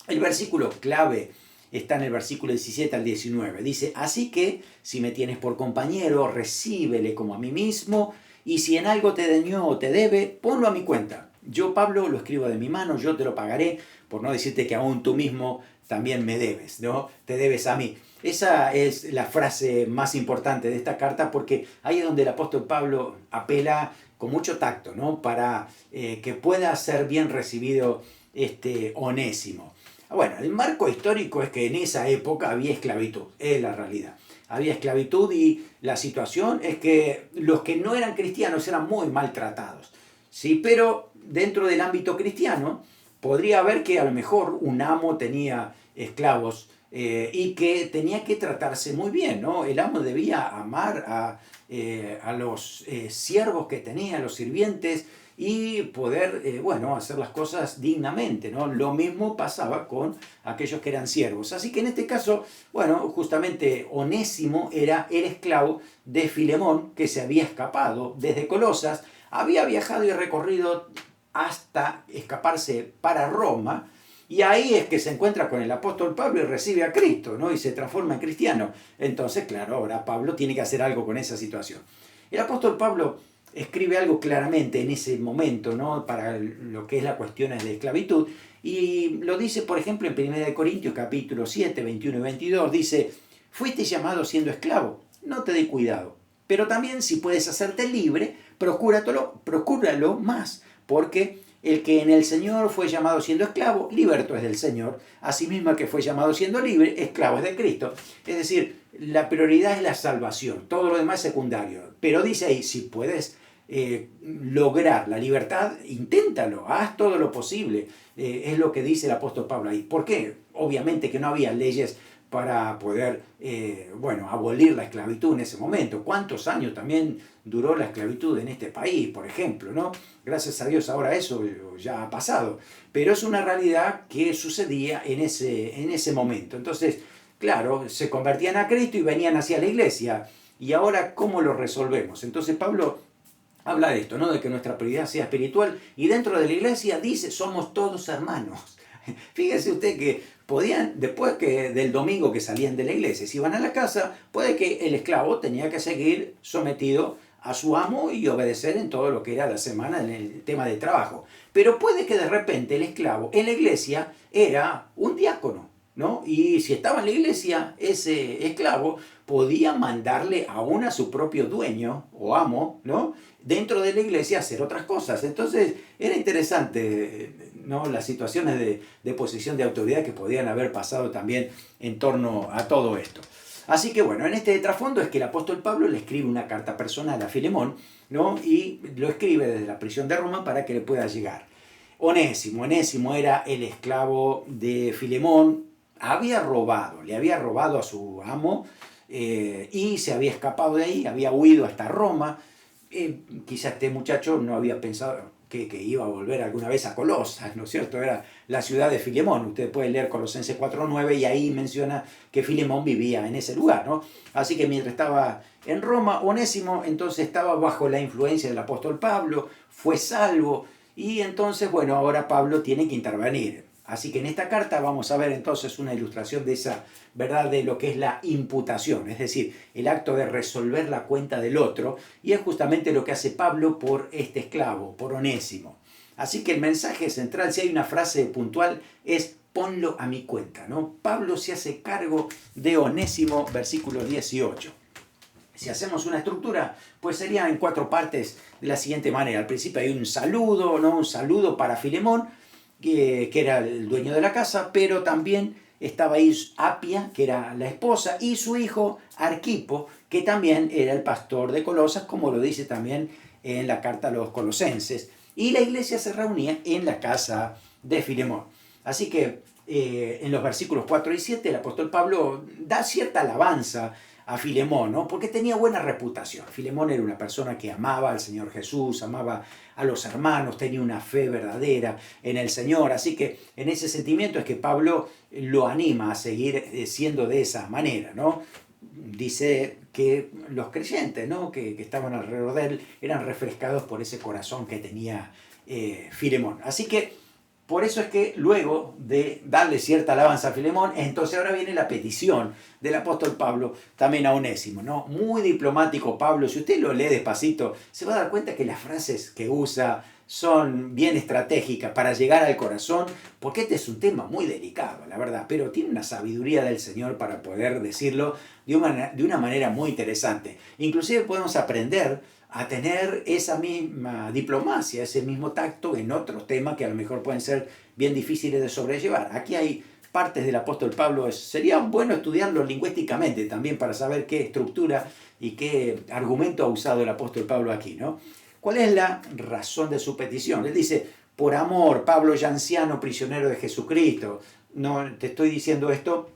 El versículo clave está en el versículo 17 al 19. Dice, así que si me tienes por compañero, recíbele como a mí mismo, y si en algo te dañó o te debe, ponlo a mi cuenta. Yo, Pablo, lo escribo de mi mano, yo te lo pagaré, por no decirte que aún tú mismo también me debes, ¿no? Te debes a mí. Esa es la frase más importante de esta carta porque ahí es donde el apóstol Pablo apela con mucho tacto, ¿no? Para que pueda ser bien recibido este Onésimo. Bueno, el marco histórico es que en esa época había esclavitud, es la realidad. Había esclavitud y la situación es que los que no eran cristianos eran muy maltratados, ¿sí? Pero dentro del ámbito cristiano podría haber que a lo mejor un amo tenía esclavos y que tenía que tratarse muy bien, ¿no? El amo debía amar a los siervos que tenía, a los sirvientes, y poder, hacer las cosas dignamente, ¿no? Lo mismo pasaba con aquellos que eran siervos. Así que en este caso, justamente Onésimo era el esclavo de Filemón, que se había escapado desde Colosas, había viajado y recorrido hasta escaparse para Roma, y ahí es que se encuentra con el apóstol Pablo y recibe a Cristo, ¿no? Y se transforma en cristiano. Entonces, claro, ahora Pablo tiene que hacer algo con esa situación. El apóstol Pablo escribe algo claramente en ese momento, ¿no? Para lo que es la cuestión de esclavitud, y lo dice, por ejemplo, en 1 Corintios capítulo 7, 21 y 22, dice, fuiste llamado siendo esclavo, no te dé cuidado, pero también si puedes hacerte libre, procúralo más, porque el que en el Señor fue llamado siendo esclavo, liberto es del Señor, asimismo el que fue llamado siendo libre, esclavo es de Cristo. Es decir, la prioridad es la salvación, todo lo demás es secundario. Pero dice ahí, si puedes lograr la libertad, inténtalo, haz todo lo posible. Es lo que dice el apóstol Pablo ahí. ¿Por qué? Obviamente que no había leyes para poder, abolir la esclavitud en ese momento. ¿Cuántos años también duró la esclavitud en este país, por ejemplo, ¿no? Gracias a Dios ahora eso ya ha pasado, pero es una realidad que sucedía en ese momento. Entonces, claro, se convertían a Cristo y venían hacia la iglesia. Y ahora, ¿cómo lo resolvemos? Entonces Pablo habla de esto, ¿no? De que nuestra prioridad sea espiritual, y dentro de la iglesia dice, somos todos hermanos. Fíjese usted que podían, después del domingo que salían de la iglesia, si iban a la casa, puede que el esclavo tenía que seguir sometido a su amo y obedecer en todo lo que era la semana en el tema de trabajo. Pero puede que de repente el esclavo en la iglesia era un diácono, ¿no? Y si estaba en la iglesia, ese esclavo podía mandarle aún a su propio dueño o amo, ¿no? Dentro de la iglesia hacer otras cosas. Entonces era interesante, ¿no? Las situaciones de posición de autoridad que podían haber pasado también en torno a todo esto. Así que bueno, en este trasfondo es que el apóstol Pablo le escribe una carta personal a Filemón, ¿no? Y lo escribe desde la prisión de Roma para que le pueda llegar. Onésimo era el esclavo de Filemón, le había robado a su amo y se había escapado de ahí, había huido hasta Roma. Quizá este muchacho no había pensado que iba a volver alguna vez a Colosas, ¿no es cierto? Era la ciudad de Filemón. Usted puede leer Colosenses 4:9 y ahí menciona que Filemón vivía en ese lugar, ¿no? Así que mientras estaba en Roma, Onésimo entonces estaba bajo la influencia del apóstol Pablo, fue salvo, y entonces, bueno, ahora Pablo tiene que intervenir. Así que en esta carta vamos a ver entonces una ilustración de esa verdad de lo que es la imputación, es decir, el acto de resolver la cuenta del otro, y es justamente lo que hace Pablo por este esclavo, por Onésimo. Así que el mensaje central, si hay una frase puntual, es ponlo a mi cuenta, ¿no? Pablo se hace cargo de Onésimo, versículo 18. Si hacemos una estructura, pues sería en 4 partes de la siguiente manera. Al principio hay un saludo, ¿no? Un saludo para Filemón, que era el dueño de la casa, pero también estaba ahí Apia, que era la esposa, y su hijo Arquipo, que también era el pastor de Colosas, como lo dice también en la carta a los colosenses. Y la iglesia se reunía en la casa de Filemón. Así que en los versículos 4 y 7 el apóstol Pablo da cierta alabanza a Filemón, ¿no? Porque tenía buena reputación. Filemón era una persona que amaba al Señor Jesús, amaba a los hermanos, tenía una fe verdadera en el Señor. Así que en ese sentimiento es que Pablo lo anima a seguir siendo de esa manera, ¿no? Dice que los creyentes, ¿no? que estaban alrededor de él eran refrescados por ese corazón que tenía Filemón. Así que por eso es que luego de darle cierta alabanza a Filemón, entonces ahora viene la petición del apóstol Pablo también a Onésimo, ¿no? Muy diplomático Pablo. Si usted lo lee despacito, se va a dar cuenta que las frases que usa son bien estratégicas para llegar al corazón, porque este es un tema muy delicado, la verdad, pero tiene una sabiduría del Señor para poder decirlo de una manera muy interesante. Inclusive podemos aprender a tener esa misma diplomacia, ese mismo tacto en otros temas que a lo mejor pueden ser bien difíciles de sobrellevar. Aquí hay partes del apóstol Pablo, sería bueno estudiarlo lingüísticamente también para saber qué estructura y qué argumento ha usado el apóstol Pablo aquí, ¿no? ¿Cuál es la razón de su petición? Él dice, por amor, Pablo ya anciano, prisionero de Jesucristo. No te estoy diciendo esto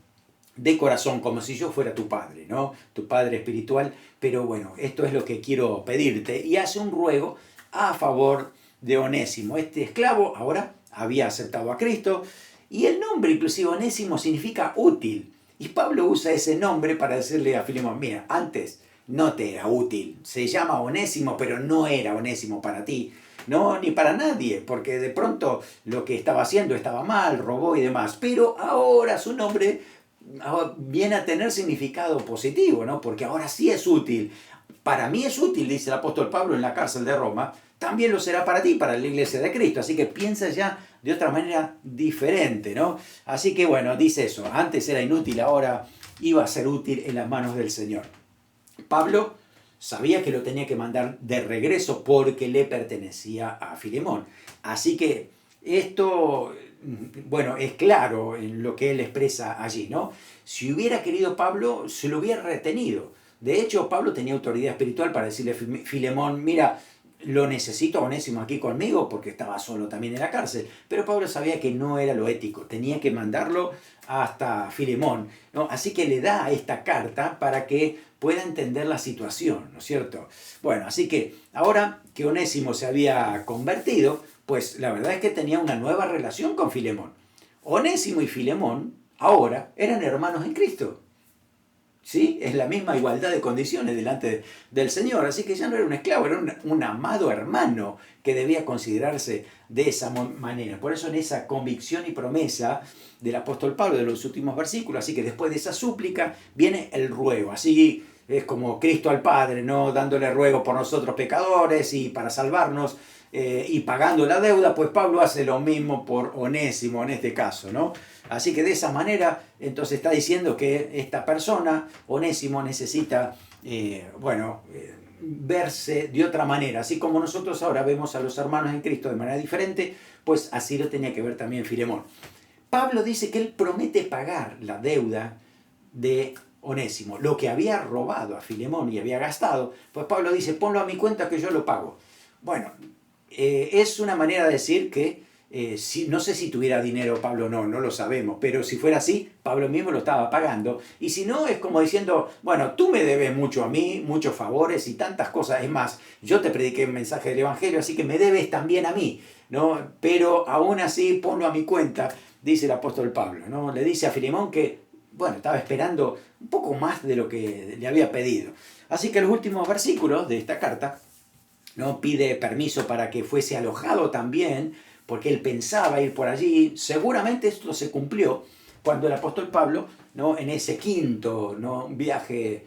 de corazón, como si yo fuera tu padre, ¿no? Tu padre espiritual, pero bueno, esto es lo que quiero pedirte. Y hace un ruego a favor de Onésimo. Este esclavo ahora había aceptado a Cristo, y el nombre inclusive Onésimo significa útil. Y Pablo usa ese nombre para decirle a Filemón, mira, antes no te era útil, se llama Onésimo, pero no era Onésimo para ti, no, ni para nadie, porque de pronto lo que estaba haciendo estaba mal, robó y demás, pero ahora su nombre viene a tener significado positivo, ¿no? Porque ahora sí es útil. Para mí es útil, dice el apóstol Pablo en la cárcel de Roma, también lo será para ti, para la iglesia de Cristo. Así que piensa ya de otra manera diferente, ¿no? Así que bueno, dice eso, antes era inútil, ahora iba a ser útil en las manos del Señor. Pablo sabía que lo tenía que mandar de regreso porque le pertenecía a Filemón. Así que esto, bueno, es claro en lo que él expresa allí, ¿no? Si hubiera querido Pablo, se lo hubiera retenido. De hecho, Pablo tenía autoridad espiritual para decirle a Filemón, mira, lo necesito a Onésimo aquí conmigo porque estaba solo también en la cárcel. Pero Pablo sabía que no era lo ético, tenía que mandarlo hasta Filemón, ¿no? Así que le da esta carta para que pueda entender la situación, ¿no es cierto? Bueno, así que ahora que Onésimo se había convertido, pues la verdad es que tenía una nueva relación con Filemón. Onésimo y Filemón ahora eran hermanos en Cristo. ¿Sí? Es la misma igualdad de condiciones delante del Señor. Así que ya no era un esclavo, era un amado hermano que debía considerarse de esa manera. Por eso en esa convicción y promesa del apóstol Pablo de los últimos versículos, así que después de esa súplica viene el ruego. Así es como Cristo al Padre, ¿no? Dándole ruego por nosotros pecadores y para salvarnos y pagando la deuda, pues Pablo hace lo mismo por Onésimo en este caso, ¿no? Así que de esa manera, entonces está diciendo que esta persona, Onésimo, necesita, verse de otra manera. Así como nosotros ahora vemos a los hermanos en Cristo de manera diferente, pues así lo tenía que ver también Filemón. Pablo dice que él promete pagar la deuda de Onésimo, lo que había robado a Filemón y había gastado, pues Pablo dice, ponlo a mi cuenta que yo lo pago. Bueno, es una manera de decir que no sé si tuviera dinero Pablo, no lo sabemos, pero si fuera así, Pablo mismo lo estaba pagando. Y si no, es como diciendo, bueno, tú me debes mucho a mí, muchos favores y tantas cosas. Es más, yo te prediqué un mensaje del Evangelio, así que me debes también a mí, ¿no? Pero aún así, ponlo a mi cuenta, dice el apóstol Pablo, ¿no? Le dice a Filemón que, bueno, estaba esperando un poco más de lo que le había pedido. Así que los últimos versículos de esta carta, ¿no? Pide permiso para que fuese alojado también, porque él pensaba ir por allí. Seguramente esto se cumplió cuando el apóstol Pablo, ¿no? En ese quinto, ¿no? Viaje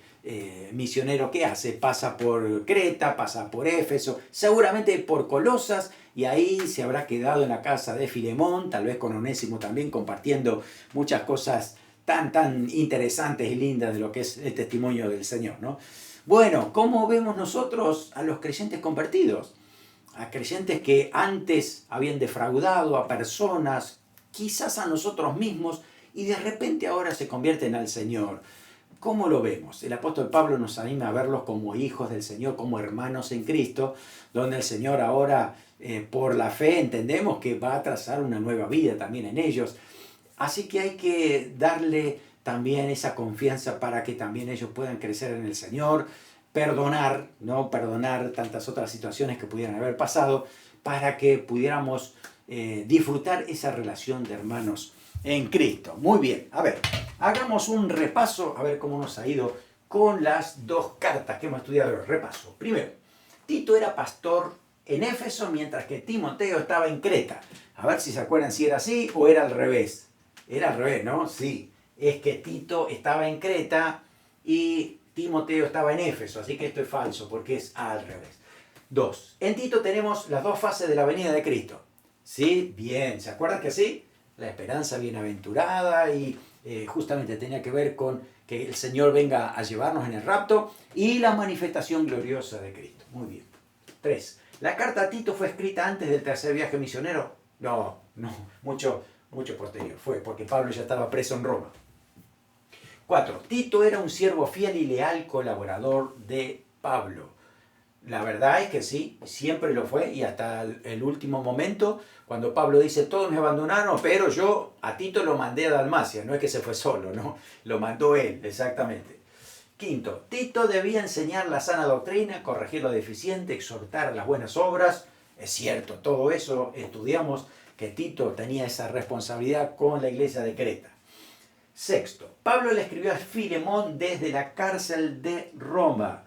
misionero que hace, pasa por Creta, pasa por Éfeso, seguramente por Colosas, y ahí se habrá quedado en la casa de Filemón, tal vez con Onésimo también, compartiendo muchas cosas tan interesantes y lindas de lo que es el testimonio del Señor, ¿no? Bueno, ¿cómo vemos nosotros a los creyentes convertidos? A creyentes que antes habían defraudado a personas, quizás a nosotros mismos, y de repente ahora se convierten al Señor. ¿Cómo lo vemos? El apóstol Pablo nos anima a verlos como hijos del Señor, como hermanos en Cristo, donde el Señor ahora, por la fe, entendemos que va a trazar una nueva vida también en ellos. Así que hay que darle también esa confianza para que también ellos puedan crecer en el Señor, perdonar, ¿no? Perdonar tantas otras situaciones que pudieran haber pasado para que pudiéramos disfrutar esa relación de hermanos en Cristo. Muy bien, a ver, hagamos un repaso, a ver cómo nos ha ido con las dos cartas que hemos estudiado. Repaso. Primero, Tito era pastor en Éfeso mientras que Timoteo estaba en Creta. A ver si se acuerdan si era así o era al revés. Era al revés, ¿no? Sí, es que Tito estaba en Creta y Timoteo estaba en Éfeso, así que esto es falso porque es al revés. 2. En Tito tenemos las dos fases de la venida de Cristo. ¿Sí? Bien, ¿se acuerdan que sí? La esperanza bienaventurada y justamente tenía que ver con que el Señor venga a llevarnos en el rapto y la manifestación gloriosa de Cristo. Muy bien. 3. ¿La carta a Tito fue escrita antes del tercer viaje misionero? No, mucho posterior. Fue porque Pablo ya estaba preso en Roma. 4. Tito era un siervo fiel y leal colaborador de Pablo. La verdad es que sí, siempre lo fue y hasta el último momento, cuando Pablo dice, todos me abandonaron, pero yo a Tito lo mandé a Dalmacia, no es que se fue solo, ¿no? Lo mandó él, exactamente. 5. Tito debía enseñar la sana doctrina, corregir lo deficiente, exhortar a las buenas obras. Es cierto, todo eso estudiamos, que Tito tenía esa responsabilidad con la iglesia de Creta. 6. Pablo le escribió a Filemón desde la cárcel de Roma.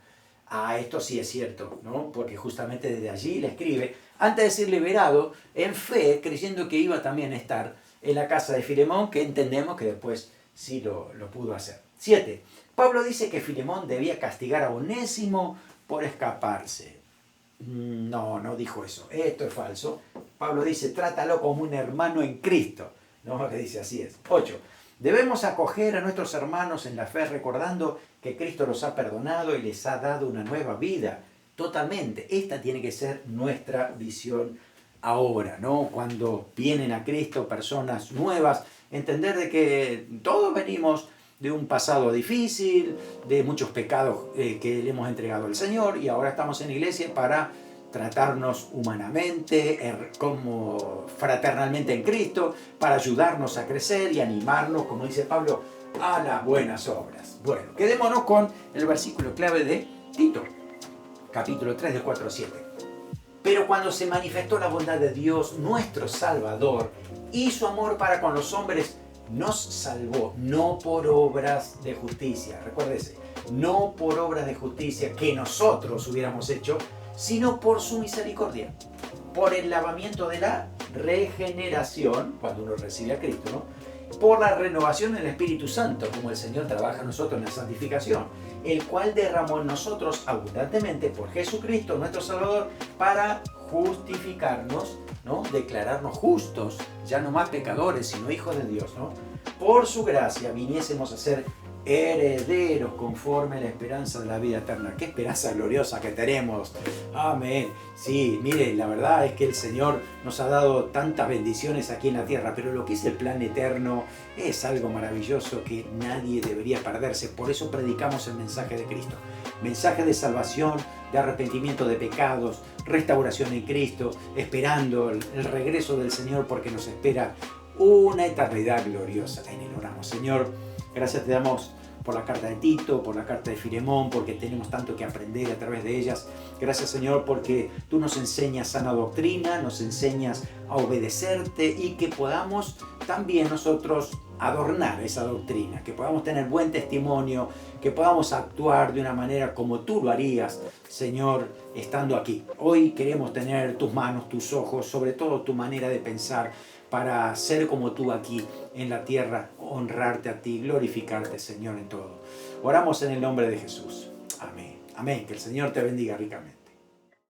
Esto sí es cierto, ¿no? Porque justamente desde allí le escribe, antes de ser liberado, en fe, creyendo que iba también a estar en la casa de Filemón, que entendemos que después sí lo pudo hacer. 7. Pablo dice que Filemón debía castigar a Onésimo por escaparse. No dijo eso. Esto es falso. Pablo dice, trátalo como un hermano en Cristo. No, le dice así es. 8. Debemos acoger a nuestros hermanos en la fe recordando que Cristo los ha perdonado y les ha dado una nueva vida. Totalmente. Esta tiene que ser nuestra visión ahora, ¿no? Cuando vienen a Cristo personas nuevas, entender de que todos venimos de un pasado difícil, de muchos pecados que le hemos entregado al Señor y ahora estamos en la iglesia para tratarnos humanamente, como fraternalmente en Cristo, para ayudarnos a crecer y animarnos, como dice Pablo, a las buenas obras. Bueno, quedémonos con el versículo clave de Tito, capítulo 3, del 4 al 7. Pero cuando se manifestó la bondad de Dios, nuestro Salvador, y su amor para con los hombres, nos salvó, no por obras de justicia, recuérdese, no por obras de justicia que nosotros hubiéramos hecho, sino por su misericordia, por el lavamiento de la regeneración, cuando uno recibe a Cristo, ¿no? Por la renovación del Espíritu Santo, como el Señor trabaja en nosotros en la santificación, el cual derramó en nosotros abundantemente por Jesucristo, nuestro Salvador, para justificarnos, ¿no? Declararnos justos, ya no más pecadores, sino hijos de Dios, ¿no? Por su gracia viniésemos a ser herederos conforme a la esperanza de la vida eterna. Qué esperanza gloriosa que tenemos. Amén. Sí, mire, la verdad es que el Señor nos ha dado tantas bendiciones aquí en la tierra, pero lo que es el plan eterno es algo maravilloso que nadie debería perderse. Por eso predicamos el mensaje de Cristo. Mensaje de salvación, de arrepentimiento de pecados, restauración en Cristo, esperando el regreso del Señor, porque nos espera una eternidad gloriosa. En Él oramos. Señor, gracias te damos por la carta de Tito, por la carta de Filemón, porque tenemos tanto que aprender a través de ellas. Gracias, Señor, porque tú nos enseñas sana doctrina, nos enseñas a obedecerte y que podamos también nosotros adornar esa doctrina, que podamos tener buen testimonio, que podamos actuar de una manera como tú lo harías, Señor, estando aquí. Hoy queremos tener tus manos, tus ojos, sobre todo tu manera de pensar, para ser como tú aquí en la tierra, honrarte a ti, glorificarte, Señor, en todo. Oramos en el nombre de Jesús. Amén. Amén. Que el Señor te bendiga ricamente.